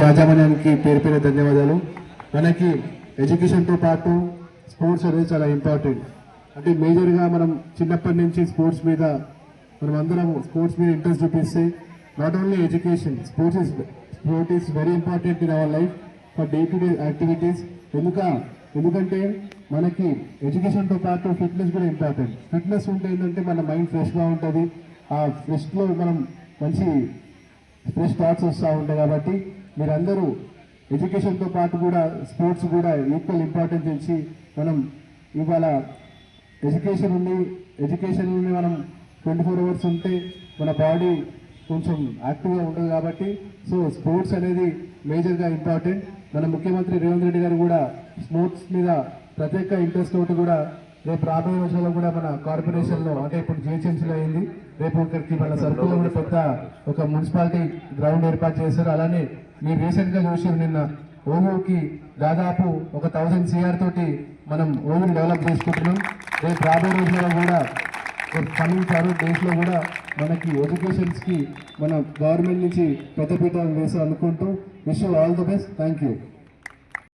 యాజమాన్యానికి పేరు పేరు ధన్యవాదాలు. మనకి ఎడ్యుకేషన్తో పాటు స్పోర్ట్స్ అనేది చాలా ఇంపార్టెంట్. అంటే మేజర్గా మనం చిన్నప్పటి నుంచి స్పోర్ట్స్ మీద మనం అందరం స్పోర్ట్స్ మీద ఇంట్రెస్ట్ చూపిస్తే not only education, sport is very important in our life for day to day activities. ఎందుకంటే మనకి ఎడ్యుకేషన్తో పాటు ఫిట్నెస్ కూడా ఇంపార్టెంట్. ఫిట్నెస్ ఉంటే ఏంటంటే మన మైండ్ ఫ్రెష్గా ఉంటుంది. ఆ ఫ్రెష్లో మనం మంచి ఫ్రెష్ థాట్స్ వస్తూ ఉంటాయి. కాబట్టి మీరందరూ ఎడ్యుకేషన్తో పాటు కూడా స్పోర్ట్స్ కూడా ఈక్వల్ ఇంపార్టెన్స్ ఇచ్చి మనం ఇవాళ ఎడ్యుకేషన్ మనం 24 అవర్స్ ఉంటే మన బాడీ కొంచెం యాక్టివ్గా ఉంటుంది. కాబట్టి సో స్పోర్ట్స్ అనేది మేజర్గా ఇంపార్టెంట్. మన ముఖ్యమంత్రి రేవంత్ రెడ్డి గారు కూడా స్పోర్ట్స్ మీద ప్రత్యేక ఇంట్రెస్ట్ తోటి కూడా రేపు రాబోయే రోజుల్లో కూడా మన కార్పొరేషన్లో అంటే ఇప్పుడు జిహెచ్ఎంసీలో అయింది, రేపు ఒకరికి మన సర్కిల్లో కూడా పెద్ద ఒక మున్సిపాలిటీ గ్రౌండ్ ఏర్పాటు చేశారు. అలానే మీరు రీసెంట్గా చూసి నిన్న ఓయూకి దాదాపు ఒక 1000 CR తోటి మనం ఓయూని డెవలప్ చేసుకుంటున్నాం. రేపు రాబోయే రోజుల్లో కూడా కమింగ్ ఫార్వర్డ్ డేస్లో కూడా మనకి ఎడ్యుకేషన్స్కి మన గవర్నమెంట్ నుంచి పెద్దపీట వేసి అనుకుంటూ wish you all the best. Thank you.